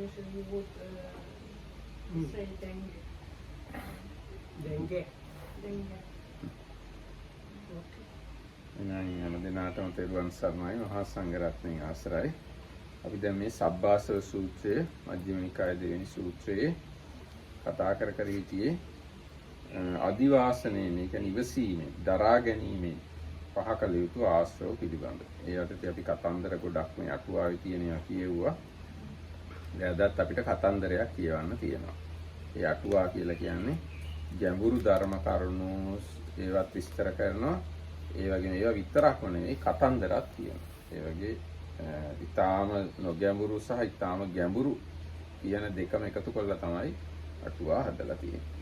usually you would say dengue. Dengue. Dengue. Okay. එනං යන දිනාටම තෙරුවන් සරණයි මහා සංඝරත්නයේ ආශ්‍රයි. අපි දැන් මේ සබ්බාසව සූත්‍රයේ මජ්ක්‍ධිම නිකායේ දෙවෙනි සූත්‍රයේ කතා කර හිටියේ අදිවාසනයේ මේ කියන්නේ ඉවසීමේ දරා ගැනීමේ පහ කළ යුතු ආශ්‍රව පිළිබඳ. ඒ යටතේ අපි කතන්දර ගොඩක් මේ අටුවාවේ තියෙනවා කියෙව්වා. දැන්වත් අපිට කතන්දරයක් කියවන්න තියෙනවා. ඒ අටුවා කියලා කියන්නේ ගැඹුරු ධර්ම කරුණු ඒවත් විස්තර කරනවා. ඒ වගේම ඒවා විතරක්ම නෙවෙයි කතන්දරක් තියෙනවා. ඒ වගේ ඊටාම නොගැඹුරු සහ ඊටාම ගැඹුරු කියන දෙකම එකතු කරලා තමයි අටුවා හදලා තියෙන්නේ.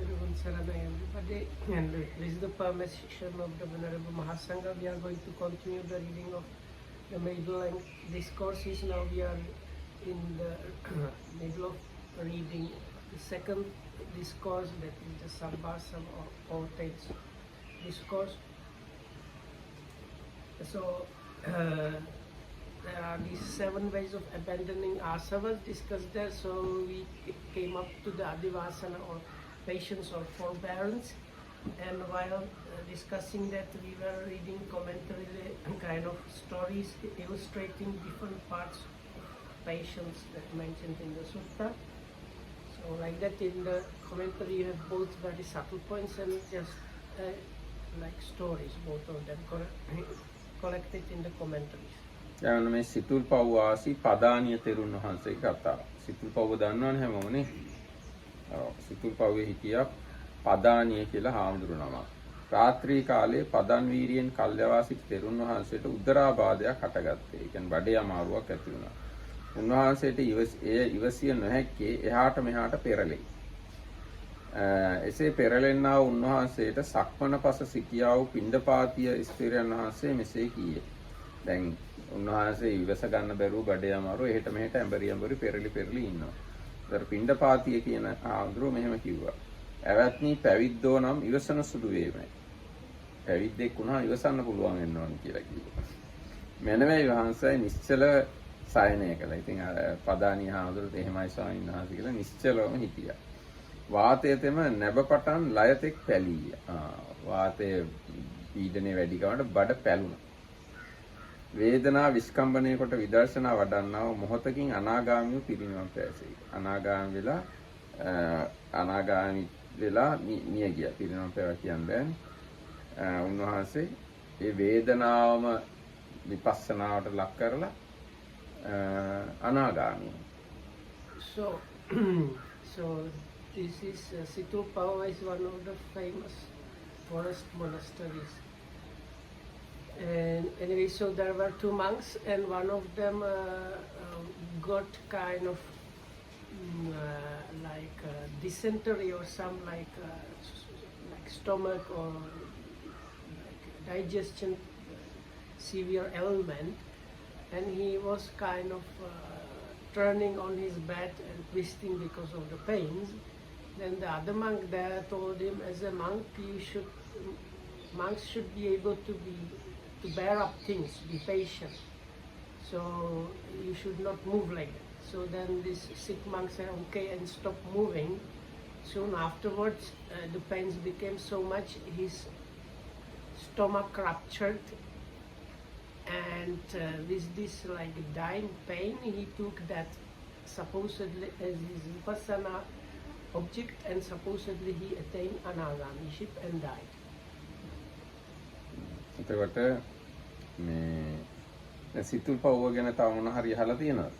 Everybody, and with the permission of the Venerable Mahasangha, we are going to continue the reading of the middle discourses. Now we are in the middle of reading the second discourse, that is the Sabbasava or Tate's discourse. So there are these 7 ways of abandoning asavas discussed there. So we came up to the adivasana or patience or forbearance, and while discussing that we were reading commentary kind of stories illustrating different parts of patience that mentioned in the sutta. So like that in the commentary you have both very subtle points and just like stories, both of them collected in the commentaries. දැන් මේ සිතුල් පව් වාසී පදානිය තෙරුන් වහන්සේ කතා. සිතුල් පව් දන්නවනේ හැමෝමනේ. සිතුල් පව්වේ හිටියා පදානිය කියලා හාමුදුරු නමක්. රාත්‍රී කාලේ පදන් වීරියෙන් කල්යවාසිත තෙරුන් වහන්සේට උදරාබාධයක් හටගත්තේ. ඒ කියන්නේ බඩේ අමාරුවක් ඇති වුණා. උන්වහන්සේට ඉවසිය නොහැක්කේ එහාට මෙහාට පෙරලෙයි. එසේ පෙරලෙන්නා උන්වහන්සේට සක්මන පස සිටියා වූ පිණ්ඩපාතිය ස්ත්‍රීයන් වහන්සේ මෙසේ කීයේ. දැන් උන්වහන්සේ ඉවස ගන්න බැරුව බඩේ අමාරුව එහෙට මෙහෙට ඇඹරි පෙරලි ඉන්නවා. ඒතර පිණ්ඩපාතිය කියන ආඳුර මෙහෙම කිව්වා. "ඇවැත්නි පැවිද්දෝ නම් ඉවසන සුදු වේමයි. පැවිද්දෙක් වුණා ඉවසන්න පුළුවන් වෙන්න ඕන" කියලා කිව්වා. මෙනවේ වහන්සේ නිශ්චල සයනය කළා. ඉතින් අර පදානිය ආඳුරට එහෙමයි ස්වාමීන් වහන්සේ කියලා නිශ්චලවම හිටියා. වාතයතෙම නැබපටන් ලයතෙක් පැලීය. වාතයේ පීඩනය වැඩි කමට බඩ පැලුණා. වේදනා විස්කම්බණය කොට විදර්ශනා වඩන්නා වූ මොහොතකින් අනාගාමීව පිරිනිවන් පෑසෙයි. අනාගාමී වෙලා මිය ගියා. පිරිනිවන් පෑවා කියන්නේ උන්වහන්සේ ඒ වේදනාවම විපස්සනාවට ලක් කරලා අනාගාමී. So this is Situpava is one of the famous forest monasteries. And anyway, so there were 2 monks, and one of them got kind of like dysentery or some like stomach or like digestion severe ailment, and he was kind of turning on his bed and twisting because of the pains. Then the other monk there told him, as a monk, monks should be able to bear up things, be patient. So you should not move like that. So then this sick monk said, okay, and stopped moving. Soon afterwards, the pains became so much, his stomach ruptured, and with this like dying pain, he took that supposedly as his vipassana object, and supposedly he attained anagamiship and died. එතකොට මේ සිතුල් පව්ව ගැන තව මොන හරි අහලා තියෙනවද?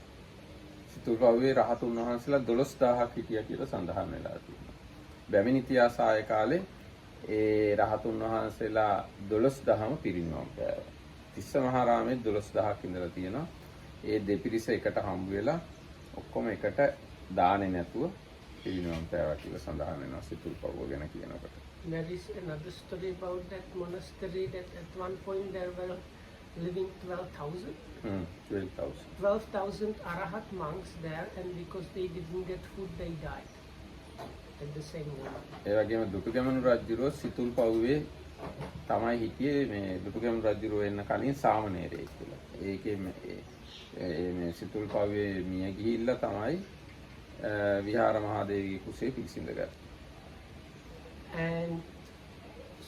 සිතුල් පව්වේ රහතුන් වහන්සේලා 12000ක් හිටියා කියලා සඳහන් වෙලා තියෙනවා. බැමිණි ඉතිහාසය කාලේ ඒ රහතුන් වහන්සේලා 12000ම පිරිනිවන් පෑවා. තිස්ස මහරාමයේ 12000ක් ඉඳලා තියෙනවා. ඒ දෙපිරිස එකට හම්බ වෙලා ඔක්කොම එකට දාන්නේ නැතුව පිරිනිවන් පෑවා කියලා සඳහන් වෙනවා සිතුල් පව්ව ගැන කියනකොට. There is another story about that monastery that at one point there were living 12,000. 12,000 Arahat monks there, and because they didn't get food, they died at the same moment. ඒ වගේම දුටුගැමුණු රජුරෝ සිතුල් පව්වේ තමයි හිටියේ මේ දුටුගැමුණු රජුරෝ එන්න කලින් සාමණේරයෙක් කියලා. ඒකේ මේ සිතුල් පව්වේ මිය ගිහිල්ලා තමයි විහාර මහාදේවිගේ කුසේ පිළිසිඳගත්තේ. And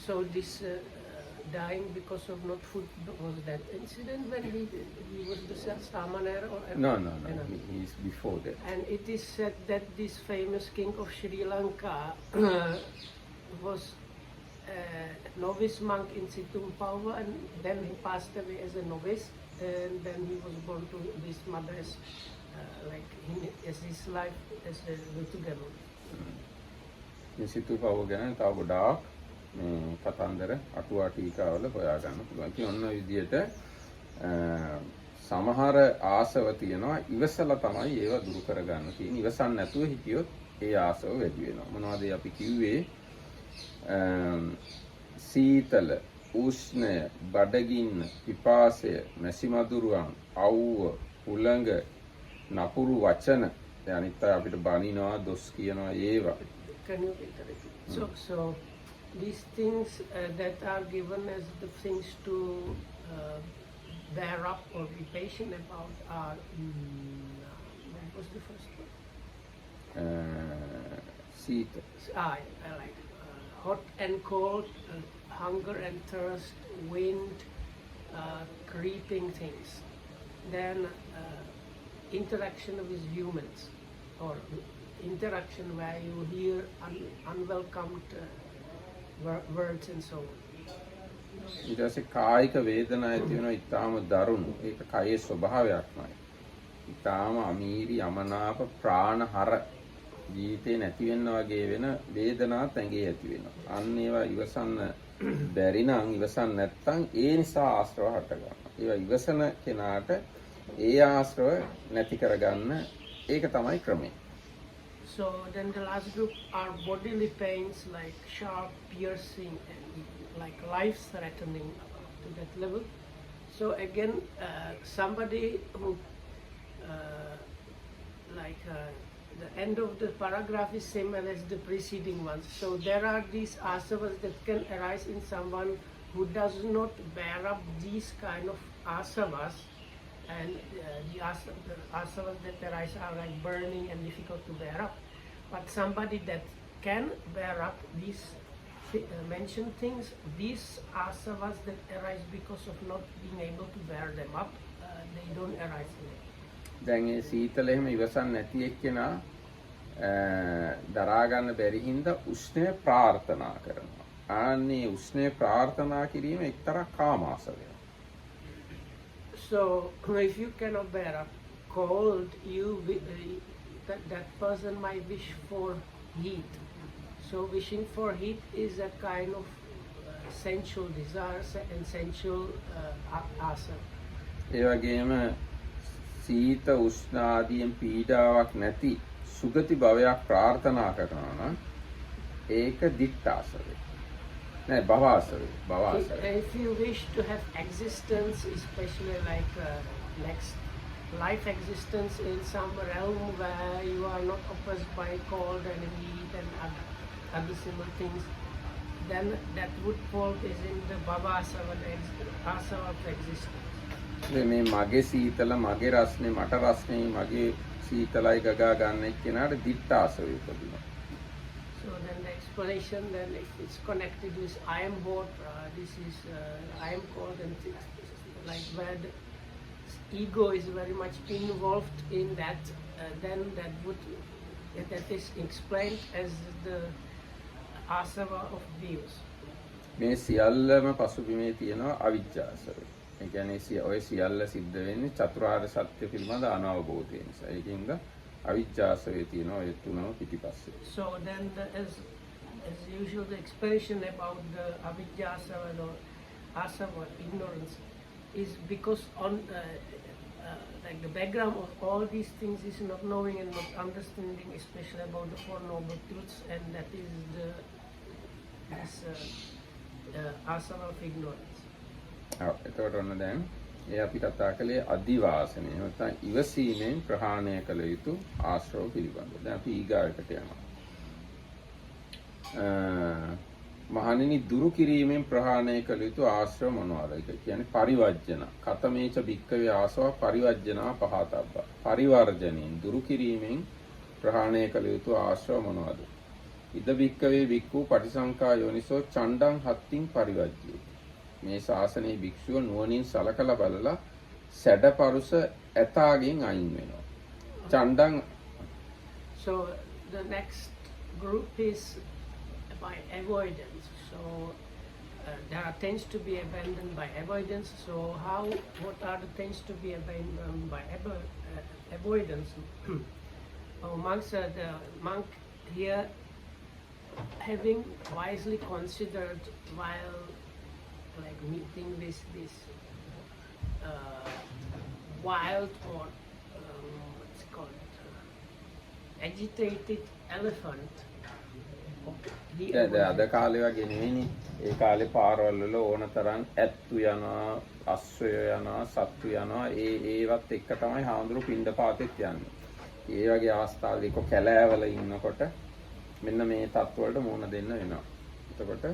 so this dying because of not food was that incident when he was the Samanera or No. He's before that. And it is said that this famous king of Sri Lanka was a novice monk in Situmpava, and then he passed away as a novice, and then he was born to this mother as as his life as a Vetugamu. මේ සිතුල් පව්ව ගැන තව ගොඩාක් මේ කතන්දර අටුවා ටීකාවල හොයා ගන්න පුළුවන්. ඉතින් ඔන්න ඔය විදිහට සමහර ආසව තියෙනවා ඉවසලා තමයි ඒවා දුරු කරගන්න තියෙන්නේ. ඉවසන්න නැතුව හිටියොත් ඒ ආසව වැඩි වෙනවා. මොනවද අපි කිව්වේ? සීතල, උෂ්ණය, බඩගින්න, පිපාසය, මැසිමදුරුවන්, අවුව, උලඟ, නපුරු වචන, අනිත් අය අපිට බනිනවා, දොස් කියනවා ඒවා. Can you repeat? So these things that are given as the things to bear up or be patient about are what was the first one? සීත. I like hot and cold, hunger and thirst, wind, creeping things. Then interaction with humans, or interaction where you hear unwelcomed words and so on. ඊට පස්සේ කායික වේදනා ඇති වෙනවා ඊටාම දරුණු. ඒක කයේ ස්වභාවයක්මයි. ඊටාම අමීරි අමනාප ප්‍රාණහර ජීවිතේ නැති වෙන්න වගේ වෙන වේදනාවක් ඇඟේ ඇති වෙනවා. අන්න ඒවා ඉවසන්න බැරි නම් ඉවසන්න නැත්නම් ඒ නිසා ආශ්‍රව හට ගන්නවා. ඒවා ඉවසන කෙනාට ඒ ආශ්‍රව නැති කරගන්න ඒක තමයි ක්‍රමය. So then the last group are bodily pains like sharp, piercing, and like life-threatening to that level. So again, somebody who the end of the paragraph is same as the preceding ones. So there are these asavas that can arise in someone who does not bear up these kind of asavas, and the asavas that arise are like burning and difficult to bear up. But somebody that can bear up these mentioned things, these asavas that arise because of not being able to bear them up, they don't arise in it. දැන් ඒ සීතල එහෙම ඉවසන්න නැති එක්කෙනා දරා ගන්න බැරි හින්දා උෂ්ණය ප්‍රාර්ථනා කරනවා. ආන්නේ උෂ්ණය ප්‍රාර්ථනා කිරීම එක්තරා කාමාසවයක්. So if you cannot bear up cold, that person might wish for heat. So wishing for heat is a kind of sensual desire and sensual asa. ඒ වගේම සීත උෂ්ණ ආදීන් පීඩාවක් නැති සුගති භවයක් ප්‍රාර්ථනා කරනවා නම් ඒක දික්ඨාසවය. නෑ භවආසවය. If you wish to have existence, especially like next life existence in some realm where you are not oppressed by cold and heat and other similar things, then that would fall is in the Bhavasava, the asava of existence. මේ මගේ සීතල මගේ රස්නේ මට රස්නේ මගේ සීතලයි ගගා ගන්න එක්කෙනාට දික්ඨාසවය උපදිනවා. So then the explanation, then if it's connected with I am hot, this is I am cold, and like where the ego is very much involved in that, then that is explained as the asava of views. මේ සියල්ලම පසුබිමේ තියෙනවා අවිජ්ජාසවය. ඒ කියන්නේ ඔය සියල්ල සිද්ධ වෙන්නේ චතුරාර්ය සත්‍ය පිළිබඳ අනවබෝධය නිසා. ඒකින්ද අවිජ්ජාසවය තියෙනවා ඒ තුනම පිටිපස්සේ. So then as usual the explanation about the avidjasava or asava, ignorance, is because on like the background of all these things is not knowing and not understanding, especially about the Four Noble Truths, and that is this asava of ignorance. එතකොට ඔන්න දැන් ඒ අපි කතා කළේ අදිවාසනය. නැත්නම් ඉවසීමෙන් ප්‍රහාණය කළ යුතු ආශ්‍රව පිළිබඳව. දැන් අපි ඊගාවට යනවා. මහණෙනි දුරු කිරීමෙන් ප්‍රහාණය කළ යුතු ආශ්‍රව මොනවාද? ඒ කියන්නේ පරිවර්ජන. කතමේච භික්කවේ ආසව පරිවර්ජනා පහතබ්බ. පරිවර්ජනෙන් දුරු කිරීමෙන් ප්‍රහාණය කළ යුතු ආශ්‍රව මොනවාද? ඉද භික්කවේ භික්ඛු පටිසංකා යෝනිසෝ චණ්ඩං හත්තිං පරිවර්ජ්ජේ. මේ ශාසනයේ භික්ෂුව නුවණින් සලකලා බලලා සැඩපරුස ඇතාගෙන් අයින් වෙනවා. චණ්ඩං. So the next group is by avoidance. So there are things to be abandoned by avoidance. So what are the things to be abandoned by avoidance? Monks, the monk here, having wisely considered while like meeting this wild or what's it called agitated elephant. දැන් අද කාලේ වගේ නෙවෙයිනේ. ඒ කාලේ පාරවල් වල ඕන තරම් ඇත්තු යනවා, අශ්වය යනවා, සත්තු යනවා. ඒවත් එක්ක තමයි හාමුදුරු පිණ්ඩපාතෙත් යන්නේ. ඒ වගේ අවස්ථාවලදී කො කැලෑවල ඉන්නකොට මෙන්න මේ තත්ත්වවලට මුහුණ දෙන්න වෙනවා. එතකොට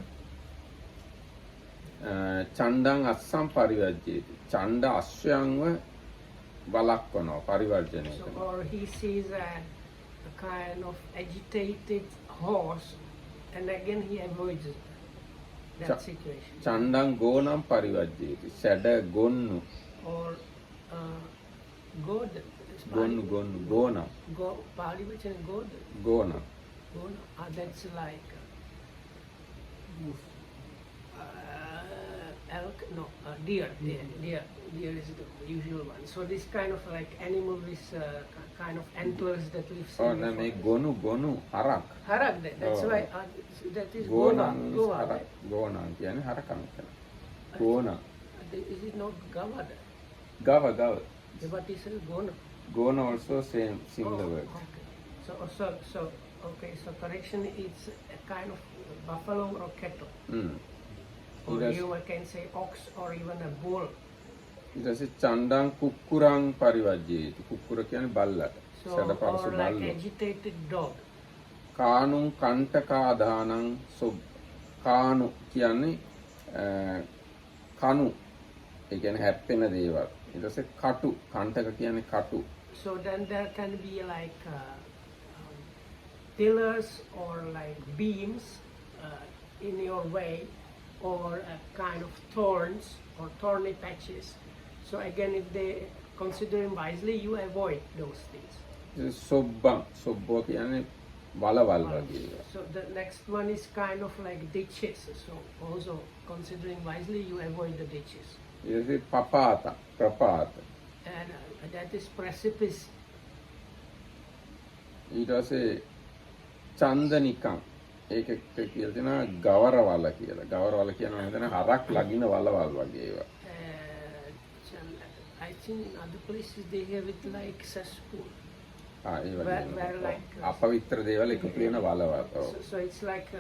චණ්ඩං අස්සම් පරිවර්ජ්ජේති. ඡණ්ඩ අශ්වයන්ව වළක්වනවා පරිවර්ජනය කරනවා. Or he sees a kind of agitated horse and again he avoids that situation. චණ්ඩං ගෝනම් පරිවර්ජ්ජේති. සැඩ ගොන්නු. Or god. ගොන්නු ගෝනම්. Pali vachana god. ගෝනම්. That's like elk, no, deer. Deer is the usual one. So this kind of like animal with kind of antlers that we've seen. Oh, no, මේ ගොනු හරක්. Harak, that's why that is ගෝනම් Goa. හරක්. ගෝනම් කියන්නේ හරකම් කියන. ගෝනම්. Is it not Gava? ගව. But he says Gona. ගෝන also same similar word. Okay. So correction, it's a kind of buffalo or cattle. Or you can say ox or even a bull. ඊට පස්සේ චණ්ඩං කුක්කුරං පරිවර්ජ්ජේති. කුක්කුර කියන්නේ බල්ලට. So සැඩපරස or like බල්ලෝ. agitated dog. කානුං කණ්ඨකාදානං කානු කියන්නේ කණු. ඒ කියන්නේ හැප්පෙන දේවල්. ඊට පස්සේ කටු. කණ්ඨක කියන්නේ කටු. So then there can be like pillars or like beams in your way, or a kind of thorns or thorny patches. So again, if they consider him wisely, you avoid those things. සොබ්බෝ කියන්නේ වලවල් වගේ. So the next one is kind of like ditches. So also considering wisely, you avoid the ditches. ඊට පස්සේ ප්‍රපාත. And that is precipice. ඊට පස්සේ චන්දනිකං. ඒක කියලා තියෙනවා ගවරවල කියලා. ගවරවල කියනවා මෙතන හරක් ලගින වලවල් වගේ ඒවා. I think in other places they have it like cesspool. A Where වගේ. like අපවිත්‍ර දේවල් එකතු වෙන වලවල්. so it's like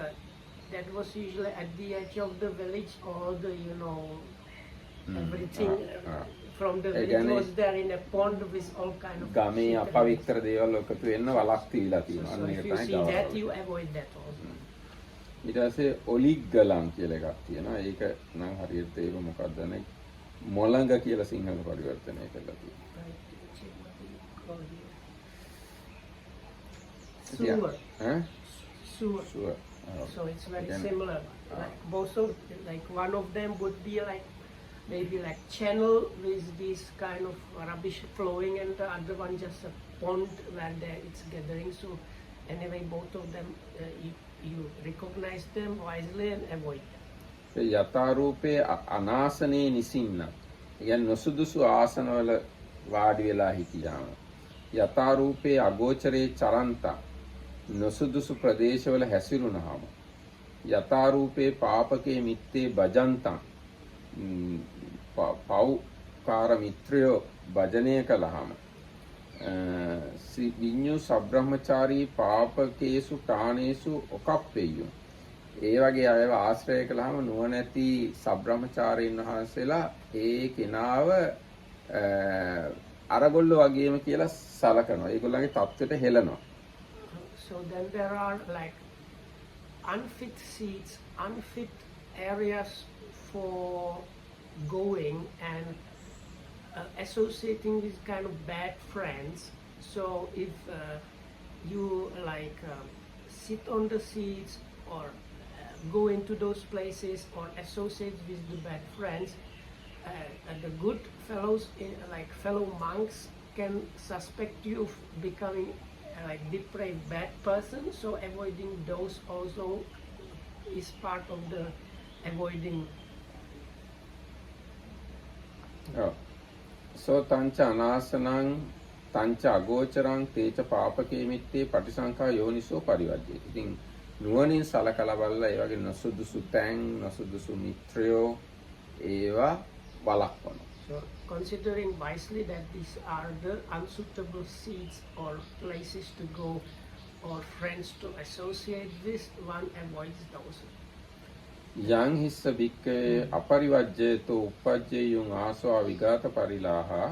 that was usually at the edge of the village. All the everything from the village was there in a pond with all kind of. ගමේ අපවිත්‍ර දේවල් එකතු වෙන්න වලක් තියලා තියෙනවා. So අන්න if ඒක you තමයි see that, ගවරවල. you avoid that also. ඊට පස්සේ ඔලිග්ගලන් කියලා එකක් තියෙනවා. ඒක නම් හරියට තේරුම මොකක්ද නේ? මොළඟ කියලා සිංහල පරිවර්තනය කරලා තියෙනවා. Sewer. ඈ? Sewer. Sure. So it's very Again, similar. Like both of, like one of them would be like maybe like channel with this kind of rubbish flowing, and the other one just a pond where it's gathering. So anyway, both of them you recognize them wisely and avoid them. යථාරූපේ අනාසනේ නිසින්න. කියන්නේ නොසුදුසු ආසනවල වාඩි වෙලා හිටියාම. යථාරූපේ අගෝචරේ චරන්ත. නොසුදුසු ප්‍රදේශවල හැසිරුණාම. යථාරූපේ පාපකේ මිත්තේ භජන්තං. පෞකාර මිත්‍රයෝ භජනය කළාම. විඤ්ඤු සබ්‍රහ්මචාරී පාපකේසු ඨානේසු ඔකප්පෙය්‍යු. ඒ වගේ අයව ආශ්‍රය කළාම නුවණැති සබ්‍රහ්මචාරීන් වහන්සේලා ඒ කෙනාව අරගොල්ලෝ වගේම කියලා සලකනවා. ඒගොල්ලන්ගේ தත්ත්වයට හෙළනවා. So then there are like unfit seats, unfit areas for going, and associating with kind of bad friends. So if you like sit on the seats or go into those places or associate with the bad friends, the good fellows, like fellow monks, can suspect you of becoming like depraved bad person. So avoiding those also is part of the avoiding. සෝ තංච අනාසනං තංච අගෝචරං තේච පාපකේ මිත්තේ පටිසංඛා යෝනිසෝ පරිවර්ජ්‍යති. ඉතින් නුවණින් සලකලා බලලා ඒ වගේ නොසුදුසු තැන් නොසුදුසු මිත්‍රයෝ ඒවා වළක්වනවා. So considering wisely that these are the unsuitable seats or places to go or friends to associate with, one avoids those. යං හිස්ස භික්කේ අපරිවජ්ජේතෝ උපජ්ජේයුං ආසවා විගත පරිලාහා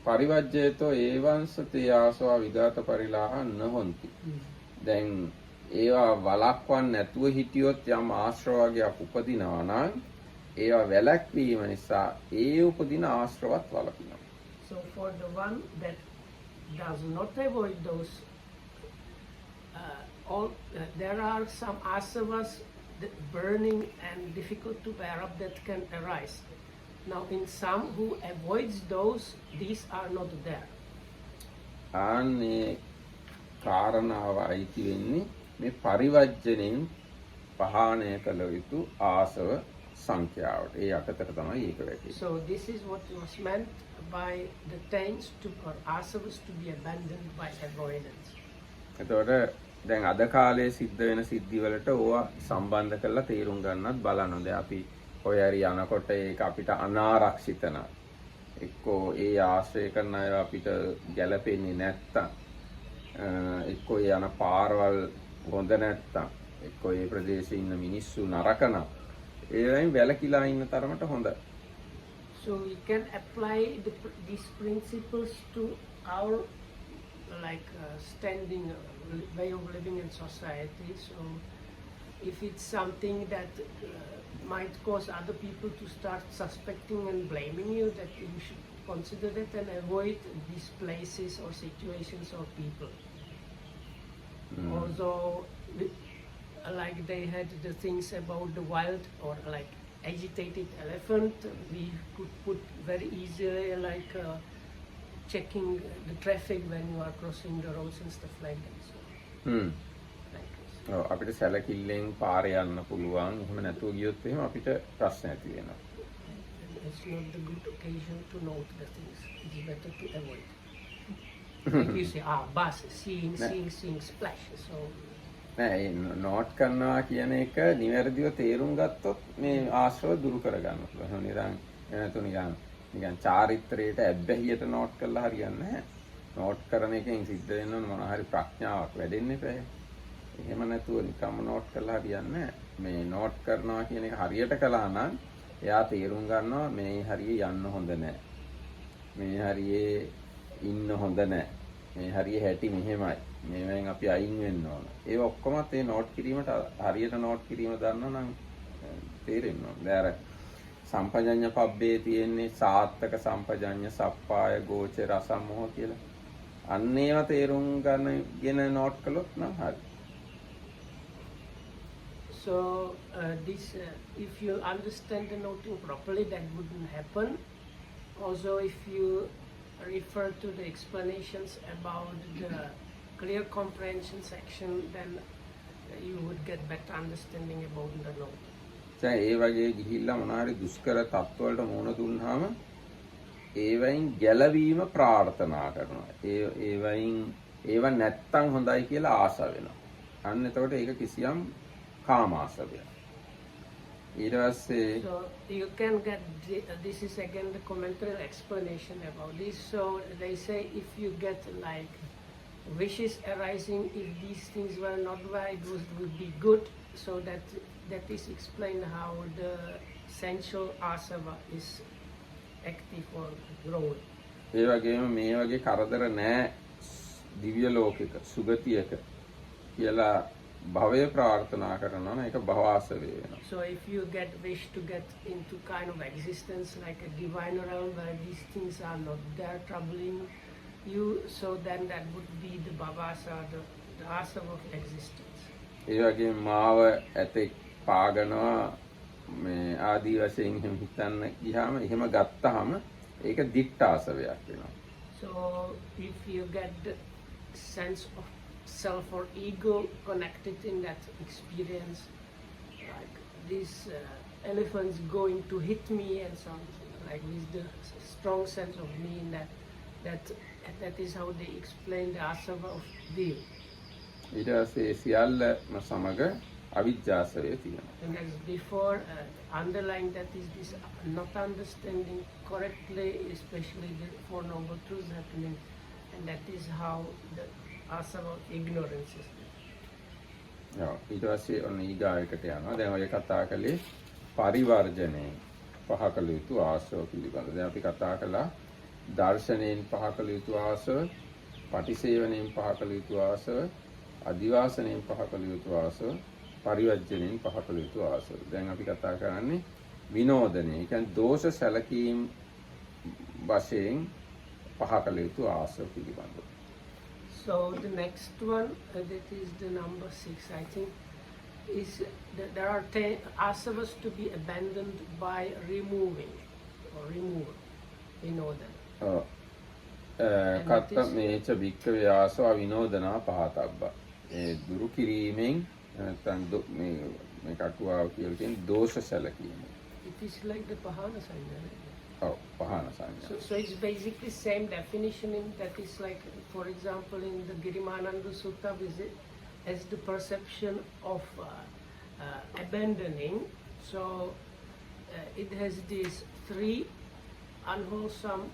පරිවජ්ජේතෝ ඒවංසතේ ආසවා විගත පරිලාහා නොහොಂತಿ. දැන් ඒවා වළක්වන්න නැතුව හිටියොත් යම් ආශ්‍රවයක් උපදිනවා නම් ඒවා වැළැක්වීම නිසා ඒ උපදින ආශ්‍රවත් වළකිනවා. So for the one that does not avoid those, there are some asavas that burning and difficult to bear up that can arise. Now in some who avoids those, these are not there. ආන්නේ කාරණාව අයිති වෙන්නේ මේ පරිවර්ජණයෙන් පහාණය කළ යුතු ආසව සංඛ්‍යාවට. ඒ අතතර තමයි ඒක වැටෙන්නේ. So this is what was meant by the taints to or asavas to be abandoned by avoidance. එතකොට දැන් අද කාලේ සිද්ධ වෙන සිද්ධි වලට ඕවා සම්බන්ධ කරලා තේරුම් ගන්නත් බලන්න. දැන් අපි ඔය හරි යනකොට ඒක අපිට අනාරක්ෂිත නම් එක්කෝ ඒ ආශ්‍රය කරන අය අපිට ගැළපෙන්නේ නැත්තම් එක්කෝ යන පාරවල් හොඳ නැත්තම් එක්කෝ ඒ ප්‍රදේශයේ ඉන්න මිනිස්සු නරක නම් ඒවෙන් වැළකීලා ඉන්න තරමට හොඳයි. So we can apply these principles to our standing way of living in society. So if it's something that might cause other people to start suspecting and blaming you, that you should consider that and avoid these places or situations or people. Although like they had the things about the wild or like agitated elephant, we could put very easily checking the traffic when you are crossing the roads and stuff like that. So, අපිට සැලකිල්ලෙන් පාරේ යන්න පුළුවන්. එහෙම නැතුව ගියොත් එහෙම අපිට ප්‍රශ්න ඇති වෙනවා. it's not the good occasion to note the things. It's better to avoid. Like you say, bus, seeing, splash. So නෑ නෝට් කරනවා කියන එක නිවැරදිව තේරුම් ගත්තොත් මේ ආශ්‍රව දුරු කරගන්න පුළුවන්. නිකන් නිකන් චාරිත්‍රයට ඇබ්බැහියට නෝට් කරලා හරියන්නේ නැහැ. නෝට් කරන එකෙන් සිද්ධ වෙන මොන හරි ප්‍රඥාවක් වැඩෙන්න එපා. එහෙම නැතුව නිකම්ම නෝට් කරලා හරියන්නේ නැහැ. මේ නෝට් කරනවා කියන එක හරියට කළා නම් එයා තේරුම් ගන්නවා මේ හරියේ යන්න හොඳ නැහැ. මේ හරියේ ඉන්න හොඳ නැහැ. මේ හරියේ හැටි මෙහෙමයි. මේවෙන් අපි අයින් වෙන්න ඕන. ඒ ඔක්කොමත් ඒ නෝට් කිරීමට හරියට නෝට් කිරීම දන්නා නම් තේරෙන්න ඕන. දැන් සම්පජඤ්ඤ පබ්බේ තියෙන්නේ සාත්තක සම්පජඤ්ඤ සප්පාය ගෝචර අසම්මෝහ කියලා. අන්න ඒවා තේරුම් ගන්නගෙන නෝට් කළොත් නම් හරි. So if you understand the noting properly, that wouldn't happen. Also, if you refer to the explanations about the clear comprehension section, then you would get better understanding about the note. දැන් ඒ වගේ ගිහිල්ලා මොනාරි දුෂ්කර තත්ත්වවලට මුහුණ දුන්නාම ඒවයින් ගැලවීම ප්‍රාර්ථනා කරනවා. ඒව නැත්තම් හොඳයි කියලා ආස වෙනවා. අන්න එතකොට ඒක කිසියම් කාමාසවයක්. ඊට පස්සේ So you can get this is again the commentary explanation about this. So they say if you get like wishes arising, if these things were not right, it would be good. So that is explained how the sensual asava is active or growing. ඒ වගේම මේ වගේ කරදර නැහැ දිව්‍ය ලෝකෙක සුගතියක කියලා භවය ප්‍රාර්ථනා කරනවා නම් ඒක භවාසවේ වෙනවා. So if you wish to get into kind of existence like a divine realm where these things are not there troubling you, so then that would be the bhavasa, the asava of existence. ඒ වගේම මාව ඇතෙක් පාගනවා මේ ආදී වශයෙන් එහෙම හිතන්න ගියාම එහෙම ගත්තාම ඒක දික්ඨාසවයක් වෙනවා. So if you get the sense of self or ego connected in that experience, like these elephants going to hit me and something like with the strong sense of me in that is how they explain the asava of will. ඊට පස්සේ සියල්ලම සමග අවිජ්ජාසවය තියෙනවා. And as before, underlying that is this not understanding correctly, especially the Four Noble Truths happening, and that is how the asava of ignorance is there. ඊට පස්සේ ඔන්න ඊගායකට යනවා. දැන් ඔය කතා කළේ පරිවර්ජණයෙන් පහ කළ යුතු ආශ්‍රව පිළිබඳ. දැන් අපි කතා කළා දර්ශනයෙන් පහ කළ යුතු ආශ්‍රව, පටිසේවනයෙන් පහ කළ යුතු ආශ්‍රව, අදිවාසනයෙන් පහ කළ යුතු ආශ්‍රව, පරිවර්ජණයෙන් පහ කළ යුතු ආශ්‍රව. දැන් අපි කතා කරන්නේ විනෝදනය. ඒ කියන්නේ දෝෂ සැලකීම් වශයෙන් පහ කළ යුතු ආශ්‍රව පිළිබඳ. So the next one, that is the number 6, I think, is that there are 10 asavas to be abandoned by removing or removal. We know that. කත්ත මේච භික්ඛවේ ආසවා විනෝදනා පහතබ්බ. ඒ දුරු කිරීමෙන් නැත්නම් මේ කටුවාව කියලා කියන්නේ දෝෂ සැලකීම. It is like the pahana sanya. ඔව් පහන සංඥා. So it's basically same definition in that is like, for example, in the Girimananda Sutta visit as the perception of abandoning. So it has these 3 unwholesome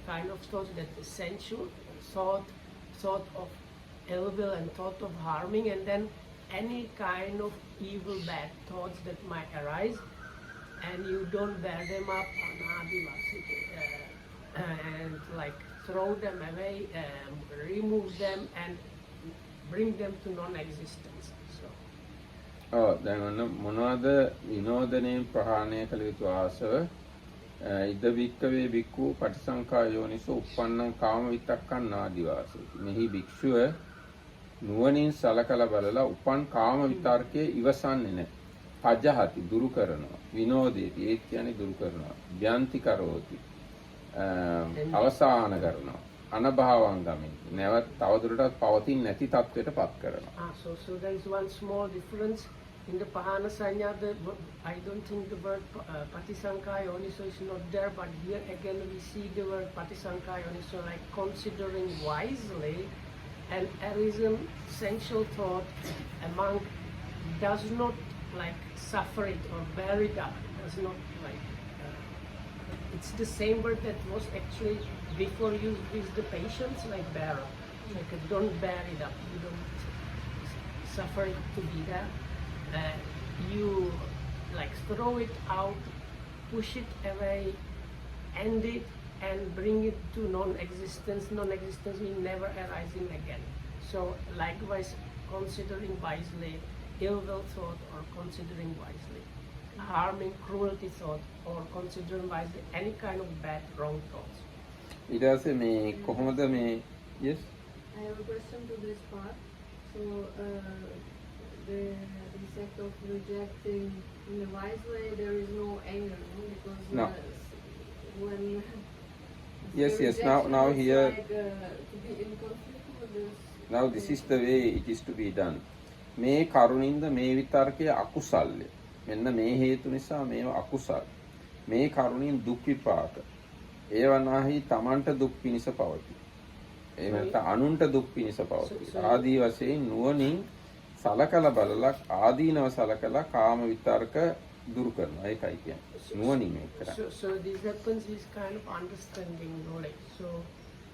kind of thoughts, that essential thought of ill will and thought of harming, and then any kind of evil bad thoughts that might arise, and you don't bear them up and like throw them away, remove them and bring them to non-existence. So දැන් ඔන්න මොනවද විනෝදනයෙන් ප්‍රහාණය කළ යුතු ආසව? ඉද භික්ඛවේ භික්ඛු පටිසංඛා යෝනිසෝ උප්පන්නං කාම විතක්කං නාදිවාසති. මෙහි භික්ෂුව නුවණින් සලකලා බලලා උපන් කාම විතර්කයේ ඉවසන්නේ නැහැ. පජහති දුරු කරනවා. විනෝදේති ඒ කියන්නේ දුරු කරනවා. ව්‍යන්ති කරෝති. අවසාන කරනවා. අනභාවං ගමින්. නැවත් තවදුරටත් පවතින් නැති තත්වයට පත් කරනවා. So there is one small difference in the pahana sanya. I don't think the word patisankha yoniso is not there, but here again we see the word patisankha yoniso, like considering wisely, and arism, sensual thought, a monk does not like suffer it or bear it up. Does not like it's the same word that was actually before used with the patients, like bear up. Like don't bear it up. You don't suffer it to be there. You like throw it out, push it away, end it, and bring it to non-existence. Non-existence means never arising again. So likewise, considering wisely ill will thought, or considering wisely harming, cruelty thought, or considering wisely any kind of bad, wrong thoughts. ඊට පස්සේ මේ කොහොමද මේ yes I have a question to this part. So the effect of rejecting in a wise way, there is no anger, no? Because No. When Yes, the yes. Now rejection is here, like, to be in conflict with this. now this is the way it is to be done. මේ කරුණින්ද මේ විතර්කයේ අකුසල්ය. මෙන්න මේ හේතු නිසා මේව අකුසල්. මේ කරුණින් දුක් විපාක. ඒව නැහි තමන්ට දුක් පිනිස පවතී. ඒ නැත්නම් අනුන්ට දුක් පිනිස පවතී. ආදී වශයෙන් නුවණින් සලකලා බලලා ආදීනව සලකලා කාම විතර්ක දුරු කරනවා. ඒකයි කියන්නේ. නුවණින් මේක කරන්නේ. So this happens is kind of understanding knowledge. So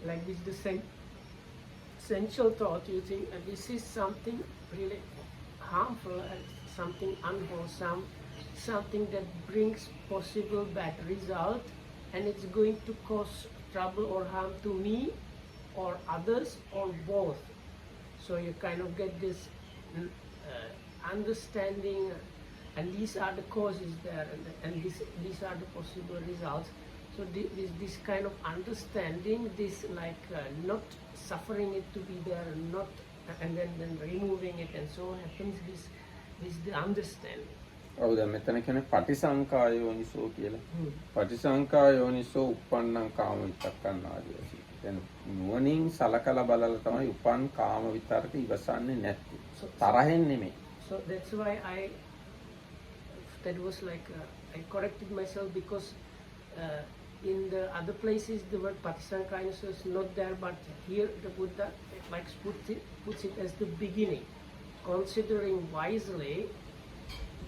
like with the sensual thought, you think this is something really harmful and something unwholesome, something that brings possible bad result, and it's going to cause trouble or harm to me or others or both. So you kind of get this understanding, and these are the causes there, and these are the possible results. So this kind of understanding, this like not suffering it to be there, not and then removing it, and so happens. This the understanding. ඔව් දැන් මෙතන කියන්නේ පටිසංකායෝනිසෝ කියලා. පටිසංකායෝනිසෝ උප්පන්නං කාම විතක්කං ආදී වශයෙන්. දැන් නුවණින් සලකලා බලලා තමයි උපන් කාම විතරක ඉවසන්නේ නැත්තේ. තරහෙන් නෙමෙයි. So that's why that was like I corrected myself, because in the other places the word patisankayana is not there, but here the Buddha like puts it as the beginning, considering wisely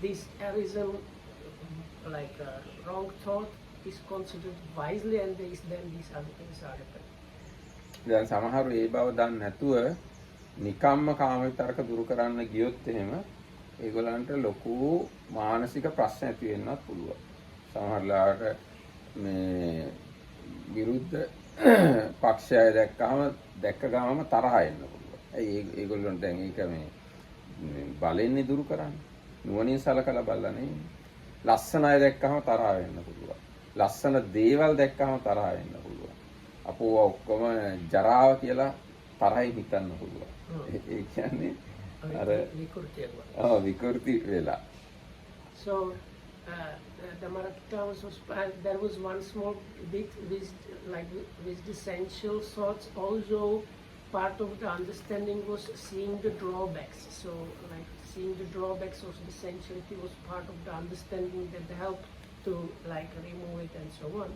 this arisen like wrong thought is considered wisely, and then these other things are happening. දැන් සමහරව ඒ බව දන්නේ නැතුව නිකම්ම කාම විතරක දුරු කරන්න ගියොත් එහෙම ඒගොල්ලන්ට ලොකු මානසික ප්‍රශ්න ඇති වෙන්නත් පුළුවන්. සමහරලාට මේ විරුද්ධ පක්ෂය දැක්ක ගමම තරහ එන්න පුළුවන්. ඒගොල්ලන්ට දැන් ඒක මේ බලෙන්නේ දුරු කරන්නේ. නුවණින් සලකලා බලලා නෙමෙයි. ලස්සන අය දැක්කම තරහ වෙන්න පුළුවන්. ලස්සන දේවල් දැක්කම තරහ වෙන්න පුළුවන්. අපෝ ඔක්කොම ජරාව කියලා තරහින් හිතන්න පුළුවන්. ඒ කියන්නේ අර විකෘති වෙලා. So the Maratha was there was one small bit with the sensual thoughts. Also part of the understanding was seeing the drawbacks. So like seeing the drawbacks of the sensuality was part of the understanding that helped to like remove it and so on.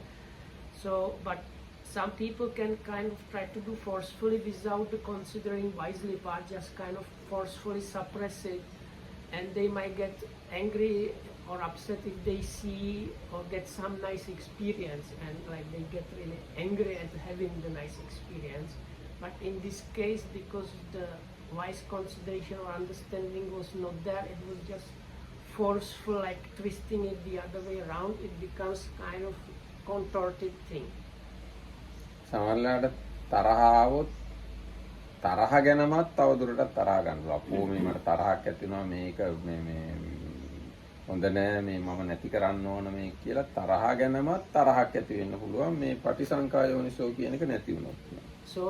So but some people can kind of try to do forcefully without the considering wisely part, just kind of forcefully suppress it, and they might get angry or upset if they see or get some nice experience, and like they get really angry at having the nice experience. But in this case, because the wise consideration or understanding was not there, it was just forceful, like twisting it the other way around, it becomes kind of contorted thing. සමහරවිට තරහවොත් තරහ ගැනමත් තවදුරටත් තරහ ගන්නවා. අපෝ මේ මට තරහක් ඇති වෙනවා, මේක මේ හොඳ නෑ, මේ මම නැති කරන්න ඕන මේ කියලා තරහ ගැනමත් තරහක් ඇති වෙන්න පුළුවන් මේ පටිසංකායෝනිසෝ කියන එක නැති වුණොත්. So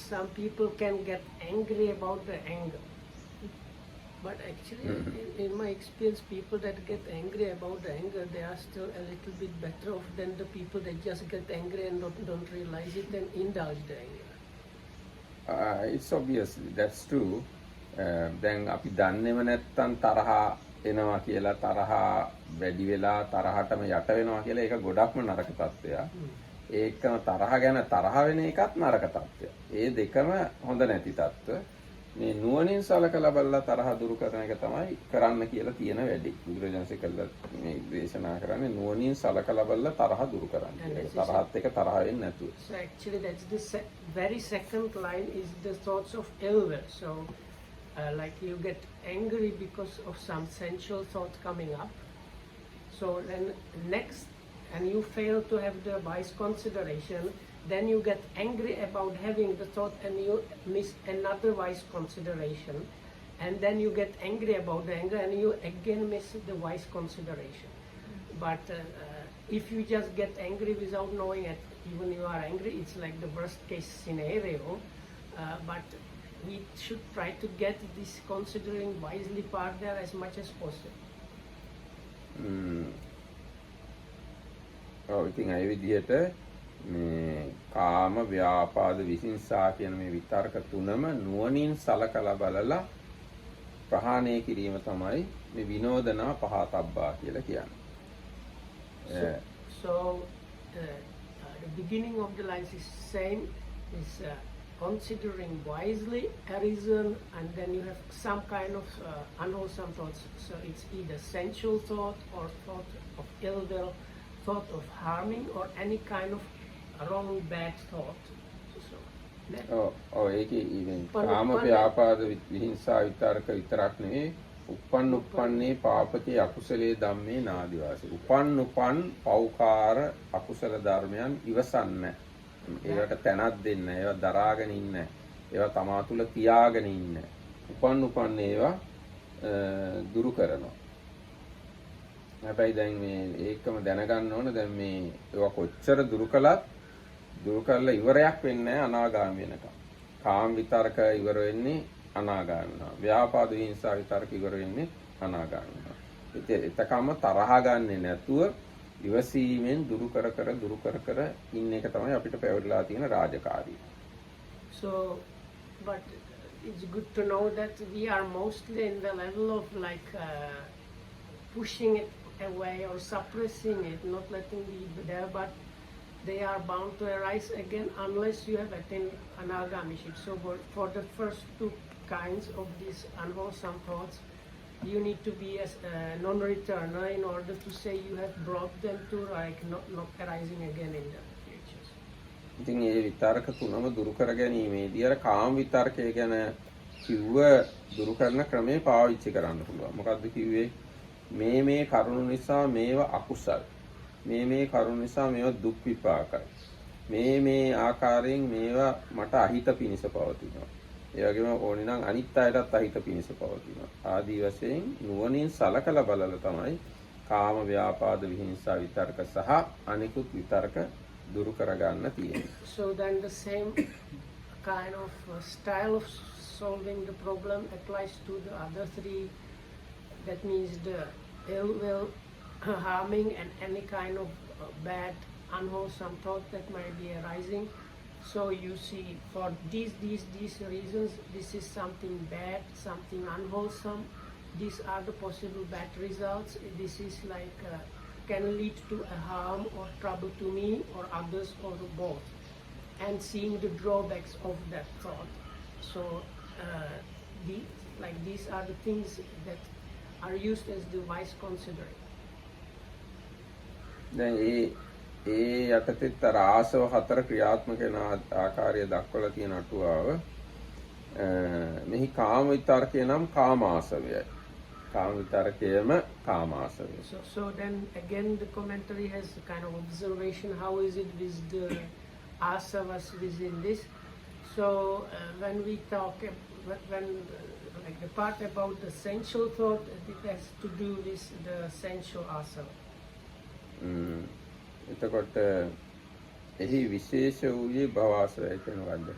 some people can get angry about the anger, but actually in my experience, people that get angry about the anger, they are still a little bit better off than the people that just get angry and don't realize it and indulge the anger. It's obvious, that's true. දැන් අපි දන්නේම නැත්තම් තරහ එනවා කියලා, තරහ වැඩි වෙලා තරහටම යට වෙනවා කියලා, ඒක ගොඩක්ම නරක තත්ත්වයක්. ඒකම තරහ ගැන තරහ වෙන එකත් නරක තත්ත්වයක්. ඒ දෙකම හොඳ නැති තත්ත්ව. මේ නුවණින් සලකලා බලලා තරහ දුරු කරන එක තමයි කරන්න කියලා තියෙන වැඩි. බුදුරජාණන්සේ කළා මේ දේශනා කරන්නේ නුවණින් සලකලා බලලා තරහ දුරු කරන්න. තරහත් එක තරහ වෙන්නේ නැතුව. So actually that's the very second line is the thoughts of ill will. So like you get angry because of some sensual thought coming up. So then next, and you fail to have the wise consideration, then you get angry about having the thought and you miss another wise consideration, and then you get angry about the anger and you again miss the wise consideration. But if you just get angry without knowing it, even you are angry, it's like the worst case scenario. But we should try to get this considering wisely part there as much as possible. ඉතින් ඒ විදිහට මේ කාම ව්‍යාපාද විහිංසා කියන මේ විතර්ක තුනම නුවණින් සලකලා බලලා ප්‍රහාණය කිරීම තමයි මේ විනෝදනා පහතබ්බා කියලා කියන්නේ. So the beginning of the lines is same, is considering wisely arisen, and then you have some kind of unwholesome thoughts. So it's either sensual thought or thought of ill will, thought of harming, or any kind of wrong bad thought. So ඒකේ ඉතින් කාම ව්‍යාපාද විහිංසා විතරක විතරක් නෙවෙයි, උපන්නේ පාපකේ අකුසලයේ ධම්මේ නාදිවාසී. උපන් පෞකාර අකුසල ධර්මයන් ඉවසන්නේ. ඒවට තැනක් දෙන්නේ නැහැ. ඒවා දරාගෙන ඉන්නේ. ඒවා තමා තුළ තියාගෙන ඉන්න. උපන් ඒවා දුරු කරනවා. හැබැයි දැන් මේ ඒකම දැනගන්න ඕන දැන් මේ ඒවා කොච්චර දුරු කළත් දුරු කරලා ඉවරයක් වෙන්නේ නැහැ අනාගාමී වෙනකම්. කාම විතරක ඉවර වෙන්නේ අනාගාමී වෙනවා. ව්‍යාපාද විහිංසා විතරක ඉවර වෙන්නේ අනාගාමී වෙනවා. එතකම තරහ ගන්නෙ නැතුව ඉවසීමෙන් දුරු කර කර ඉන්න එක තමයි අපිට පැවරලා තියෙන රාජකාරිය. So, but it's good to know that we are mostly in the level of like pushing it away or suppressing it, not letting it be there, but they are bound to arise again unless you have attained anagamiship. So for the first two kinds of these unwholesome thoughts, you need to be a non-returner in order to say you have brought them to like not arising again in the future. ඉතින් මේ විතරක තුනම දුරු කර ගැනීමේදී අර කාම විතරකය ගැන කිව්ව දුරු කරන ක්‍රමේ පාවිච්චි කරන්න පුළුවන්. මොකද්ද කිව්වේ? මේ කරුණු නිසා මේව අකුසල්. මේ කරුණු නිසා මේව දුක් විපාකයි. මේ ආකාරයෙන් මේවා මට අහිත පිණිස පවතිනවා. ඒ වගේම ඕනේ නම් අනිත් අයටත් අහිත පිණිස පවතිනවා. ආදී වශයෙන් නුවණින් සලකලා බලලා තමයි කාම ව්‍යාපාද විහිංසා විතර්ක සහ අනිකුත් විතර්ක දුරු කරගන්න තියෙන්නේ. So then the same kind of style of solving the problem applies to the other three. That means the ill will, harming, and any kind of bad, unwholesome thought that might be arising. So you see, for these reasons, this is something bad, something unwholesome. These are the possible bad results. This is like can lead to a harm or trouble to me or others or both. And seeing the drawbacks of that thought. So these are the things that are used as the wise considering. දැන් ඒ යටතේත් අර ආසව හතර ක්‍රියාත්මක වෙන ආකාරය දක්වලා තියෙන අටුවාව මෙහි කාම විතරකේ නම් කාමාසවයයි. කාම විතරකයේම කාමාසවය. So then again the commentary has a kind of observation. How is it with the asavas within this? So when we talk like the part about the sensual thought, it has to do with the sensual asava. එතකොට එහි විශේෂ වූයේ භවආශ්‍රය කියන වචනේ.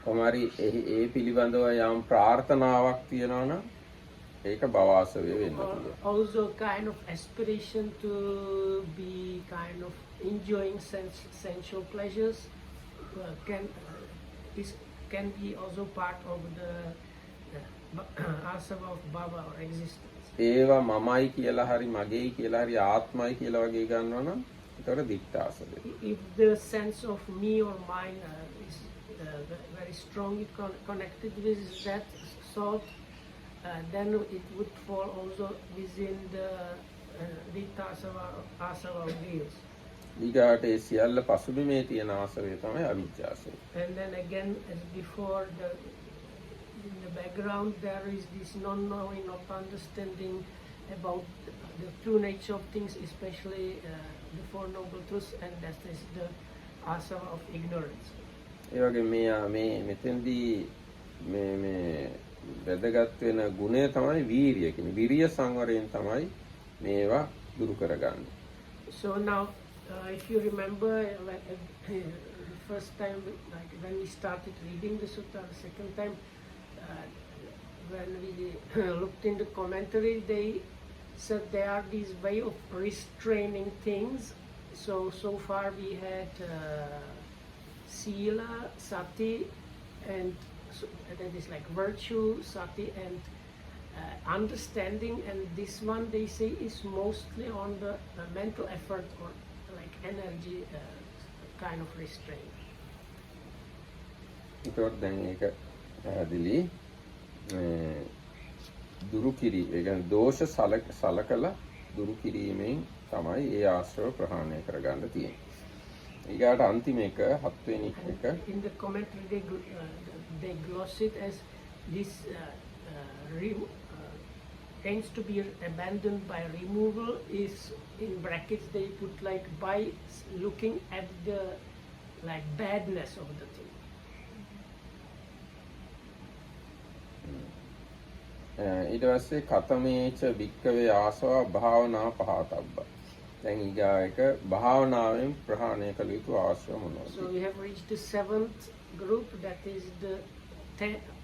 කොමාරි ඒ පිළිබඳව යම් ප්‍රාර්ථනාවක් තියෙනවා නම් ඒක භවආශ්‍රය වෙන්න පුළුවන්. Also kind of aspiration to be kind of enjoying sensual pleasures can be also part of the asava of bhava or existence. ඒවා මමයි කියලා හරි මගේයි කියලා හරි ආත්මයි කියලා වගේ ගන්නවා නම් ඒතර දික්තාසද. If the sense of me or mine is very strongly connected with that thought, then it would fall also within the ditthasava asava wheels. ඊගාට ඒ සියල්ල පසුබිමේ තියෙන ආසවය තමයි අවිජ්ජාසය. And then again, as before, in the background there is this non-knowing, not understanding about the true nature of things, especially the Four Noble Truths, and that is the asava of ignorance. ඒ වගේ මේ මෙතෙන්දී මේ වැදගත් වෙන ගුණය තමයි වීරිය කියන්නේ. විරිය සංවරයෙන් තමයි මේවා දුරු කරගන්නේ. So now, if you remember, like the first time, like when we started reading the sutta, the second time, when we looked in the commentary, they said there are these way of restraining things. So far we had sila, sati, and so that is like virtue, sati, and understanding. And this one they say is mostly on the mental effort or like energy kind of restraint. ඒකත් දැන් ඒක පැහැදිලි දුරු කිරි ඒ කියන්නේ දෝෂ සලකලා දුරු කිරීමෙන් තමයි ඒ ආශ්‍රව ප්‍රහාණය කරගන්න තියෙන්නේ. ඊගාට අන්තිම එක හත්වෙනි එක In the commentary they gloss it as this tends to be abandoned by removal is in brackets they put like by looking at the like badness of the thing. ඊට පස්සේ කතමේච භික්කවේ ආසවා භාවනා පහතබ්බ. දැන් ඊගා එක භාවනාවෙන් ප්‍රහාණය කළ යුතු ආශ්‍රව මොනවද? So we have reached the seventh group, that is the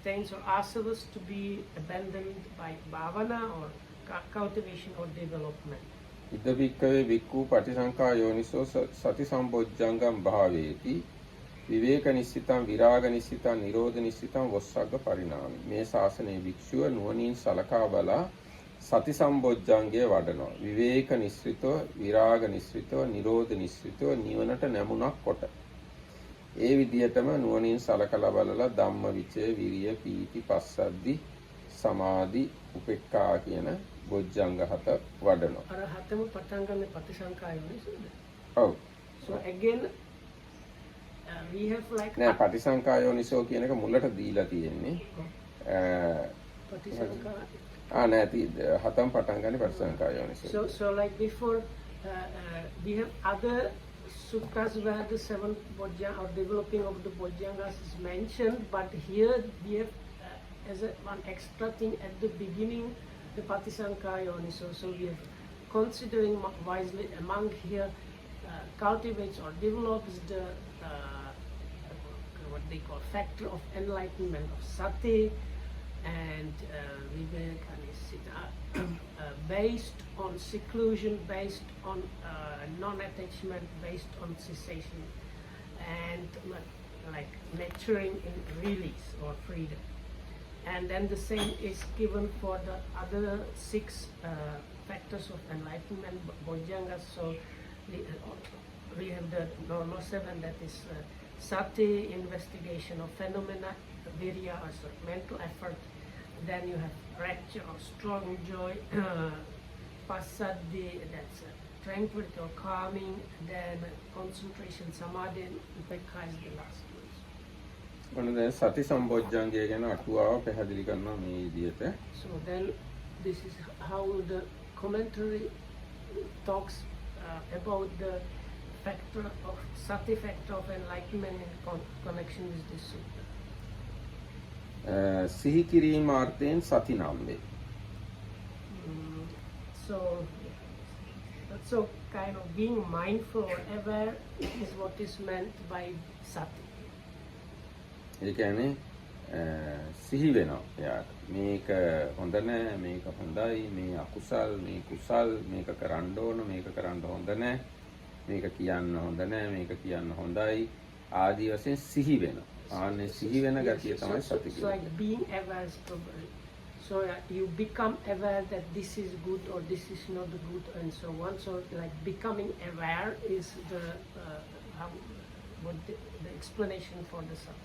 things or asavas to be abandoned by bhavana or cultivation or development. ඉද භික්කවේ භික්ඛු පටිසංඛා යෝනිසෝ සති සම්බොජ්ජංගම් භාවේති විවේක නිස්සිතං විරාග නිස්සිතං නිරෝධ නිස්සිතං වොස්සග්ග පරිණාමි. මේ ශාසනයේ භික්ෂුව නුවණින් සලකා බලා සති සම්බොජ්ජංගය වඩනවා. විවේක නිස්සිතව විරාග නිස්සිතව නිරෝධ නිස්සිතව නිවනට නැමුණක් කොට. ඒ විදිහටම නුවණින් සලකලා බලලා ධම්ම විචය විරිය පීති පස්සද්ධි සමාධි උපේක්ඛා කියන බොජ්ජංග හත වඩනවා. අර හතම පටන් ගන්න පටිසංඛා යෝනිසෝද? ඔව්. So again we have like නෑ පටිසංඛා යෝනිසෝ කියන එක මුලට දීලා තියෙන්නේ. පටිසංඛා. නෑ හතම පටන් ගන්නේ පටිසංඛා යෝනිසෝ. So like before we have other sutras where the seven bojjanga or developing of the bojjangas is mentioned, but here we have as one extra thing at the beginning, the patisankha yoniso. So we are considering wisely among here cultivates or develops the what they call factor of enlightenment of sati and viveka based on seclusion, based on non-attachment, based on cessation, and like nurturing in release or freedom. And then the same is given for the other six factors of enlightenment, bojjangas. So we have the normal seven, that is sati, investigation of phenomena, virya, also mental effort. Then you have rapture or strong joy, passaddhi, that's tranquility or calming, then concentration, samadhi, and upekkha is the last one. ඔන්න දැන් සති සම්බොජ්ජංගය ගැන අටුවාව පැහැදිලි කරනවා මේ විදිහට. So then this is how the commentary talks about the factor of sati, factor of enlightenment in connection with this sutta. සිහි කිරීමාර්ථයෙන් සති නම් වේ. So kind of being mindful or aware is what is meant by sati. ඒ කියන්නේ සිහි වෙනවා එයාට. මේක හොඳ නෑ, මේක හොඳයි, මේ අකුසල්, මේ කුසල්, මේක කරන්න ඕන, මේක කරන්න හොඳ නෑ, මේක කියන්න හොඳ නෑ, මේක කියන්න හොඳයි ආදී වශයෙන් සිහි වෙනවා. ආන්නේ සිහි වෙන ගතිය තමයි සති So like being aware is probably. So you become aware that this is good or this is not good and so on. So like becoming aware is the explanation for the sati.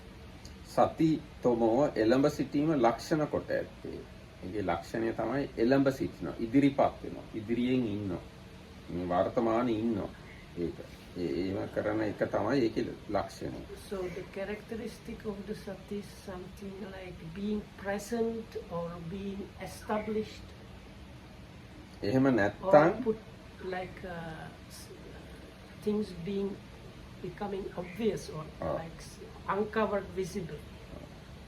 සති තොමෝ එළඹ සිටීම ලක්ෂණ කොට ඇත්තේ. ඒකේ ලක්ෂණය තමයි එළඹ සිටිනවා, ඉදිරිපත් වෙනවා, ඉදිරියෙන් ඉන්නවා. මේ වර්තමානයේ ඉන්නවා. ඒක. ඒව කරන එක තමයි ඒකේ ලක්ෂණය. So the characteristic of the sati is something like being present or being established. එහෙම Or නැත්තම් put like things being becoming obvious or like uncovered, visible.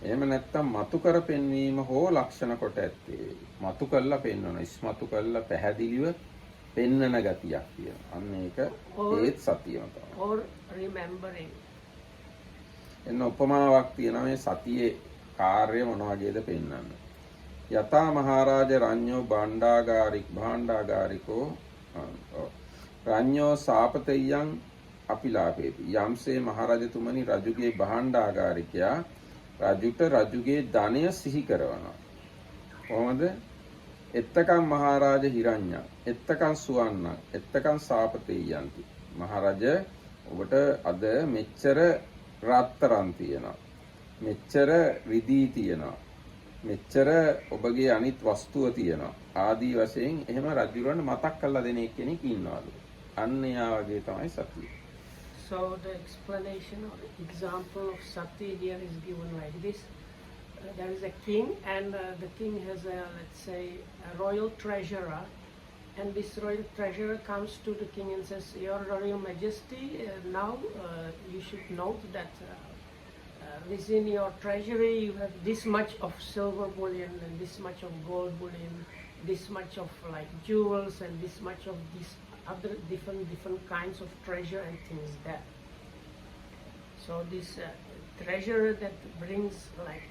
එහෙම නැත්තම් මතු කර පෙන්වීම හෝ ලක්ෂණ කොට ඇත්තේ. මතු කළා පෙන්වන, ඉස්මතු කළා පැහැදිලිව පෙන්වන ගතියක් තියෙනවා. අන්න ඒක ඒත් සතියම තමයි. Or remembering. එන්න උපමාවක් තියෙනවා මේ සතියේ කාර්ය මොන වගේද පෙන්වන්න. යතා මහරජ රඤ්ඤෝ භාණ්ඩාගාරිකෝ රඤ්ඤෝ සාපතයන් අපිලාපේති. යම්සේ මහරජතුමනි රජුගේ භාණ්ඩාගාරිකයා රජුට රජුගේ ධනය සිහි කරනවා. කොහොමද? එත්තකම් මහරජ හිරඤ්ඤා එත්තකම් සුවන්න එත්තකම් සාපතේයන්ති. මහරජ ඔබට අද මෙච්චර රත්තරන් තියෙනවා, මෙච්චර රිදී තියෙනවා, මෙච්චර ඔබගේ අනිත් වස්තුව තියෙනවා ආදී වශයෙන් එහෙම රජුරවන්න මතක් කරලා දෙන කෙනෙක් ඉන්නවලු. අන්න යා වගේ තමයි සතිය. So the explanation or example of sati here is given like this. There is a king and the king has a, let's say, a royal treasurer, and this royal treasurer comes to the king and says, Your Royal Majesty, now you should note that within your treasury you have this much of silver bullion and this much of gold bullion, this much of like jewels and this much of these other different kinds of treasure and things there. So this treasure that brings like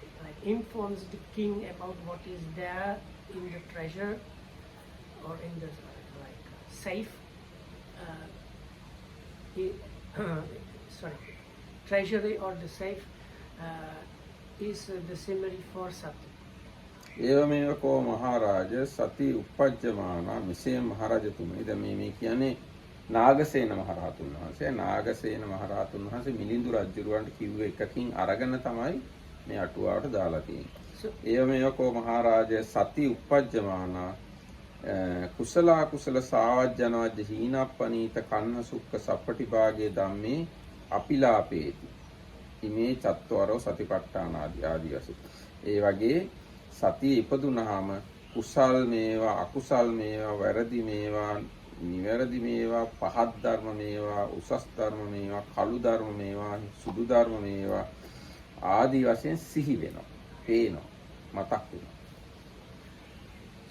informs the king about what is there in the treasure or in the safe. Treasury or the safe is the simile for sati. ඒවමේව කෝ මහරජ සති උපජ්ජමානා මෙසේ මහරජතුමනි. දැන් මේ කියන්නේ නාගසේන මහරහතුන් වහන්සේ. නාගසේන මහරහතුන් වහන්සේ මිලිඳු රජුරවන්ට කිව්ව එකකින් අරගෙන තමයි මේ අටුවාවට දාලා තියෙන්නේ. ඒවමේව කෝ මහරජ සති උපජ්ජමානා කුසල කුසල සාවජ්ජනවජ්ජ හීනප්පනීත කන්න සුක්ඛ සප්පටිභාගේ ධම්මේ අපිලාපේති. ඉමේ චත්වරෝ සතිපට්ඨාන ආදී වශයෙන්. ඒ වගේ සතිය ඉපදුනහම කුසල් මේවා අකුසල් මේවා වැරදි මේවා නිවැරදි මේවා පහත් ධර්ම මේවා උසස් ධර්ම මේවා කළු ධර්ම මේවා සුදු ධර්ම මේවා ආදී වශයෙන් සිහි වෙනවා, පේනවා, මතක් වෙනවා.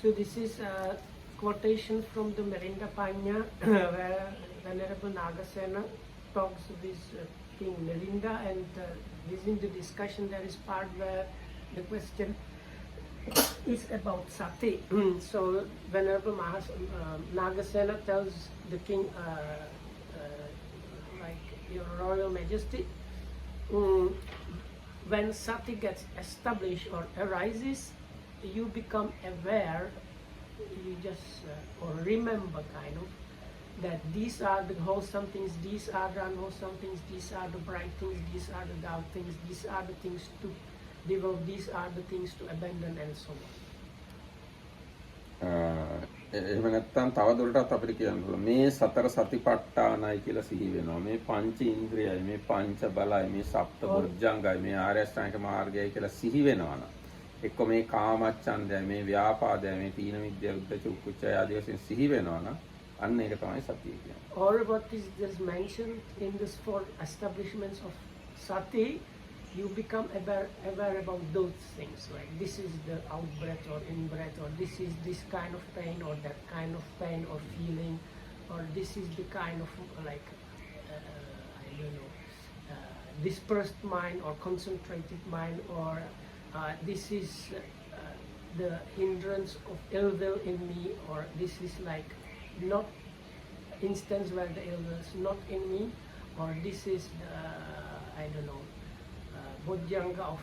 So this is a quotation from the Mirinda Panya where Venerable Nagasena talks to this King Mirinda, and within the discussion there is part where the question is about sati. So Venerable Nagasena tells the king, like, Your Royal Majesty, when sati gets established or arises, you become aware, you just or remember kind of that these are the wholesome things, these are the unwholesome things, these are the bright things, these are the dark things, these are the things to develop, these are the things to abandon, and so on. එහෙම නැත්නම් තව දුරටත් අපිට කියන්න පුළුවන් මේ සතර සතිපට්ඨානයි කියලා සිහි වෙනවා. මේ පංච ඉන්ද්‍රියයි, මේ පංච බලයි, මේ සප්ත බොජ්ජංගයි, මේ ආර්ය අෂ්ටාංගික මාර්ගයයි කියලා සිහි වෙනවා නම් එක්ක මේ කාමච්ඡන්දයයි, මේ ව්‍යාපාදයයි, මේ තීන මිද්‍යාව, උද්ධච්ච කුච්චය ආදී වශයෙන් සිහි වෙනවා නම් අන්න ඒක තමයි සතිය කියන්නේ. All what is just mentioned in this four establishments of sati, you become aware about those things, like this is the out breath or in breath, or this is this kind of pain or that kind of pain or feeling, or this is the kind of like I don't know, dispersed mind or concentrated mind, or this is the hindrance of ill will in me, or this is like not instance where the ill will is not in me, or this is I don't know, bojjhanga of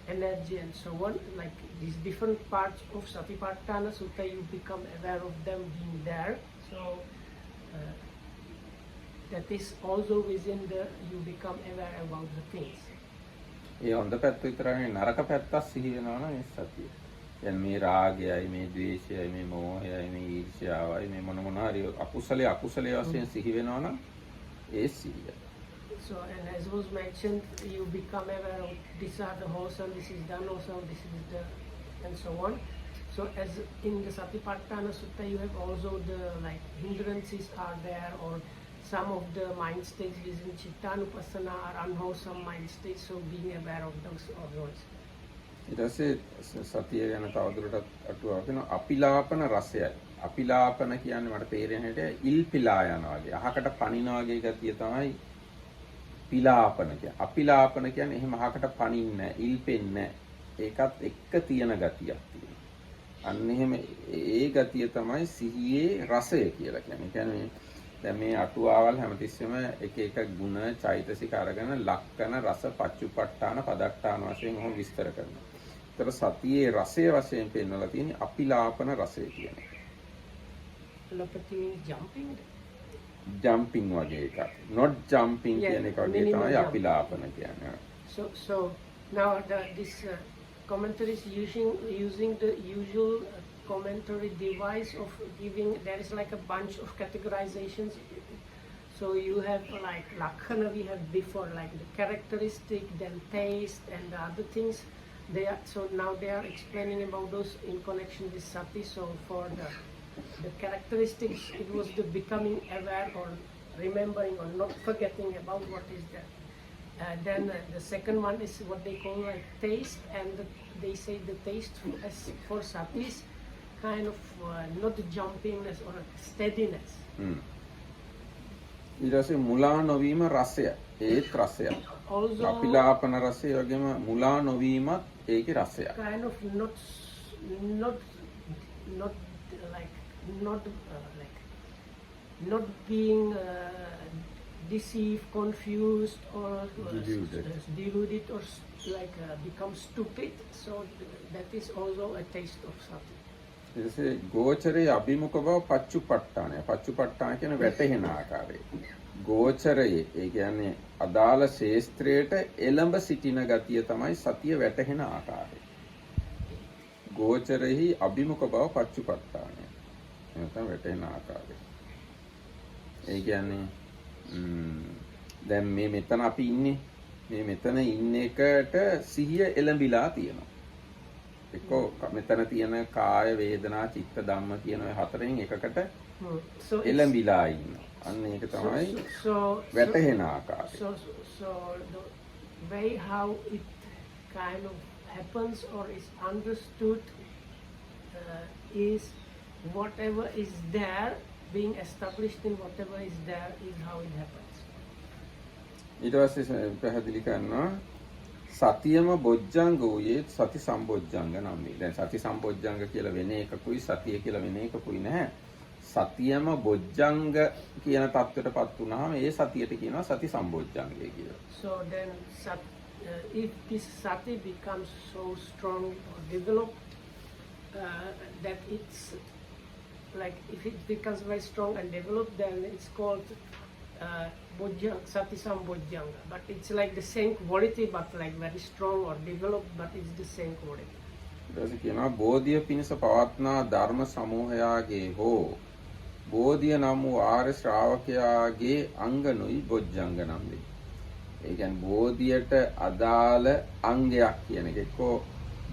energy and so on. Like these different parts of Satipatthana Sutta, you become aware of them being there. So that is also within the, you become aware about the things. ඒ හොඳ පැත්ත විතරයි, නරක පැත්තක් සිහි වෙනවා නම් ඒ සතිය. දැන් මේ රාගයයි, මේ ද්වේෂයයි, මේ මෝහයයි, මේ ඊර්ෂ්‍යාවයි, මේ මොන හරි අකුසලයේ වශයෙන් සිහි වෙනවා නම් ඒ සිහිය. So, and as was mentioned, you become aware of these are the wholesome, this is the unwholesome, this is the, and so on. So, as in the Satipatthana Sutta, you have also the like hindrances are there, or some of the mind states within Chittanupassana are unwholesome mind states. So, being aware of those or those. ඊට පස්සේ සතිය ගැන තවදුරටත් අටුවාව කියනවා අපිලාපන රසයයි. අපිලාපන කියන්නේ මට තේරෙන හැටියට ඉල් පිලා යනවා වගේ. අහකට පනිනවා වගේ ගතිය තමයි පිලාපන කියන්නේ. අපිලාපන කියන්නේ එහෙම අහකට පනින්නේ නැහැ, ඉල් පෙන්නේ නැහැ. ඒකත් එක්ක තියෙන ගතියක් තියෙනවා. අන්න එහෙම ඒ ගතිය තමයි සිහියේ රසය කියලා කියන්නේ. ඒ කියන්නේ දැන් මේ අටුවාවල් හැමතිස්සෙම එක එක ගුණ චෛතසික අරගෙන ලක්කන රස පච්චුපට්ඨාන පදට්ඨාන වශයෙන් ඔහොම විස්තර කරනවා. ඒතර සතියේ රසය වශයෙන් පෙන්වලා තියෙන්නේ අපිලාපන රසය කියන එක. Telepathy means jumping. Jumping වගේ එකක්. Not jumping කියන එක වගේ තමයි අපිලාපන කියන්නේ. So now this commentary is using the usual commentary device of giving, there is like a bunch of categorizations. So you have like Lakhana we had before, like the characteristic, then taste and the other things. So now they are explaining about those in connection with sati. So for the characteristics, it was the becoming aware or remembering or not forgetting about what is there. Then the second one is what they call like taste, and they say the taste for sati is kind of not jumpingness or steadiness. ඊට පස්සේ මුලා නොවීම රසය. ඒත් රසයක්. Also අපිලාපන රසය වගේම මුලා නොවීමත් ඒකේ රසයක්. kind of not being deceived, confused, or deluded or become stupid. So that is also a taste of sati. ඊට පස්සේ ගෝචරයේ අභිමුඛ බව පච්චුපට්ඨානය. පච්චුපට්ඨාන කියන වැටෙන ආකාරය. ගෝචරයේ ඒ කියන්නේ අදාළ ශේස්ත්‍රයට එළඹ සිටින ගතිය තමයි සතිය වැටෙන ආකාරය. ගෝචරෙහි අභිමුඛ බව පච්චුපට්ඨානය. එතන වැටෙන ආකාරය. ඒ කියන්නේ දැන් මේ මෙතන අපි ඉන්නේ මේ මෙතන ඉන්න එකට සිහිය එළඹිලා තියෙනවා. එක්කෝ මෙතන තියෙන කාය වේදනා චිත්ත ධම්ම කියන ඔය හතරෙන් එකකට එළඹිලා ඉන්නවා. අන්න ඒක තමයි වැටහෙන ආකාරය. So the way how it kind of happens or is understood is whatever is there, being established in whatever is there is how it happens. ඊට පස්සේ පැහැදිලි කරනවා සතියම බොජ්ජංග වූයේ සති සම්බොජ්ජංග නම් වේ. දැන් සති සම්බොජ්ජංග කියලා වෙන එකකුයි සතිය කියලා වෙන එකකුයි නැහැ. සතියම බොජ්ජංග කියන தත්ත්වයටපත් වුණාම ඒ සතියට කියනවා සති සම්බොජ්ජංගය කියලා. So then if this sati becomes so strong or developed that it's like if it becomes very strong and developed, then it's called sati sambojjanga. But it's like the same quality, but like very strong or developed, but it's the same quality. ඊට කියනවා බෝධිය පිණිස පවත්නා ධර්ම සමූහයාගේ හෝ බෝධිය නම් වූ ආර්ය ශ්‍රාවකයාගේ අංගනුයි බොජ්ජංග නම් වේ. ඒ කියන්නේ බෝධියට අදාළ අංගයක් කියන එක. එක්කෝ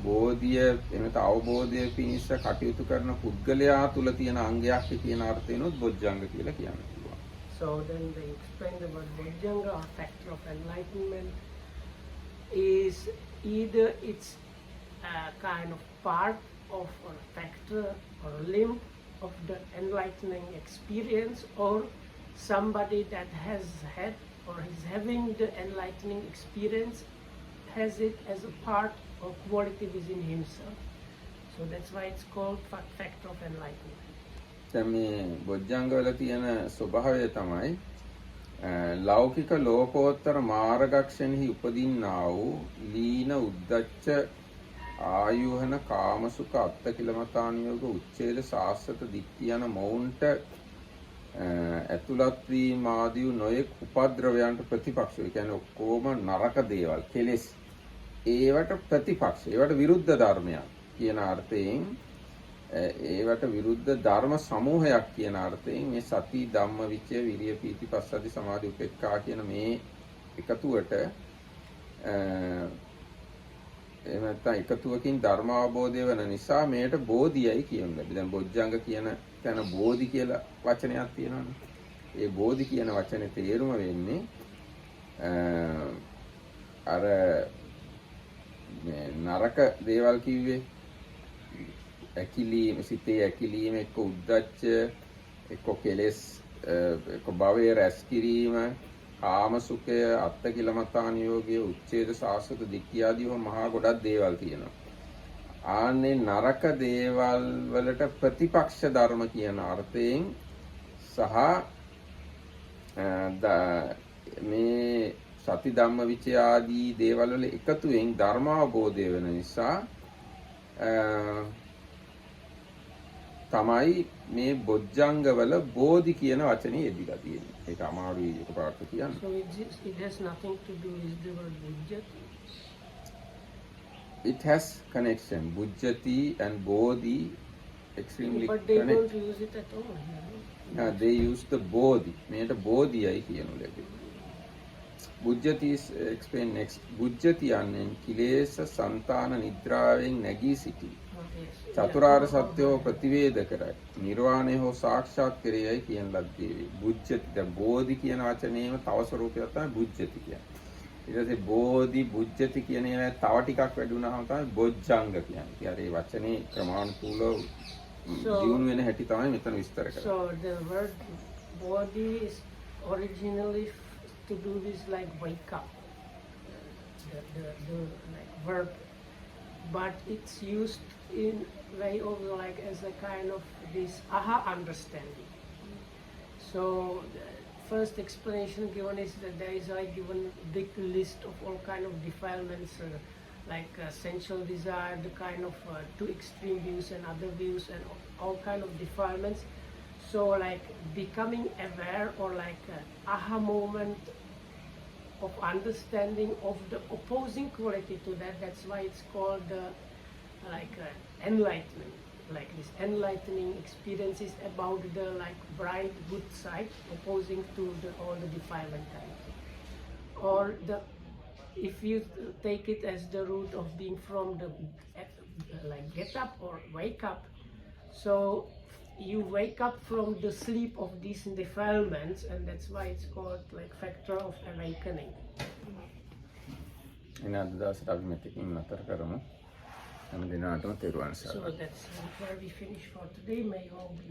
බෝධිය එමෙත අවබෝධය පිණිස කටයුතු කරන පුද්ගලයා තුල තියෙන අංගයක් කියන අර්ථයෙන්ොත් බොජ්ජංග කියලා කියන්න පුළුවන්. So then they explain the word bojjanga or factor of enlightenment is either it's a kind of part of or a factor or a limb of the enlightening experience, or somebody that has had or is having the enlightening experience has it as a part or quality within himself. So that's why it's called factor of enlightenment. දැන් මේ බොජ්ජංග වල තියෙන ස්වභාවය තමයි ලෞකික ලෝකෝත්තර මාර්ගක්ෂණෙහි උපදින්නා වූ ලීන උද්දච්ච ආයුහන කාමසුඛ අත්තකිලමතානියෝග උච්ඡේද සාස්වත දික්ඛ යන මොවුන්ට ඇතුළත් වීම ආදී නොයෙක් උපද්‍රවයන්ට ප්‍රතිපක්ෂ. ඒ කියන්නේ ඔක්කොම නරක දේවල් කෙලෙස්. ඒවට ප්‍රතිපක්ෂ. ඒවට විරුද්ධ ධර්මයක් කියන අර්ථයෙන් ඒවට විරුද්ධ ධර්ම සමූහයක් කියන අර්ථයෙන් මේ සති ධම්ම විචය විරිය පීති පස්සද්ධි සමාධි උපේක්ඛා කියන මේ එකතුවට එහෙම නැත්නම් එකතුවකින් ධර්ම අවබෝධය වෙන නිසා මේකට බෝධියයි කියන්නේ. දැන් බොජ්ජංග කියන තැන බෝධි කියලා වචනයක් තියෙනවානේ. ඒ බෝධි කියන වචනේ තේරුම වෙන්නේ අර නරක දේවල් කිව්වේ ඇකිලීම සිතේ ඇකිලීම එක්ක උද්දච්ච එක්ක කෙලෙස් එක්ක භවයේ රැස් කිරීම කාම සුඛය අත්තකිලමතානියෝගය උච්ඡේද සාස්වත දික්ඛ ආදී මහා ගොඩක් දේවල් තියෙනවා. ආන්නේ නරක දේවල් වලට ප්‍රතිපක්ෂ ධර්ම කියන අර්ථයෙන් සහ මේ සති ධම්ම විචය ආදී දේවල් වල එකතුවෙන් ධර්ම අවබෝධය වෙන නිසා තමයි මේ බොජ්ජංග වල බෝධි කියන වචනේ යෙදিলা තියෙන්නේ. ඒක අමාරුයි එකපාරට කියන්න. So it has nothing to do with the word bujjati. It has connection. Bujjati and bodhi extremely but they connected. don't use it at all. They use the bodhi. මේකට බෝධියයි කියනු ලැබෙන්නේ. Bujjati is explained next. Bujjati යන්නේ කිලේශ సంతාන නිද්‍රාවෙන් නැගී සිටි. චතුරාර්ය සත්‍යෝ ප්‍රතිවේද කරයි. නිර්වාණය හෝ සාක්ෂාත් කරේයයි කියන ලද්දේ. බුද්ධති ද බෝධි කියන වචනේම තව ස්වරූපයක් තමයි බුද්ධති කියන්නේ. ඊට පස්සේ බෝධි බුද්ධති කියන ඒවා තව ටිකක් වැඩි වුණාම තමයි බොජ්ජංග කියන්නේ. ඉතින් අර ඒ වචනේ ක්‍රමානුකූලව දියුණු වෙන හැටි තමයි මෙතන විස්තර කරන්නේ. So the word body is originally to do this like wake up, the like verb, but it's used in way of like as a kind of this aha understanding. So the first explanation given is that there is like given big list of all kind of defilements, like sensual desire, the kind of two extreme views and other views and all kind of defilements. So like becoming aware or like aha moment of understanding of the opposing quality to that, that's why it's called like enlightenment. Like this enlightening experiences about the like bright good side opposing to all the defilement kind. Or the if you take it as the root of being from the like get up or wake up, so you wake up from the sleep of these defilements, and that's why it's called like factor of awakening. එන අද දවසට අපි මෙතකින් නතර කරමු. හැම දිනකටම තෙරුවන් සරණයි. So that's where we finish for today. May you all be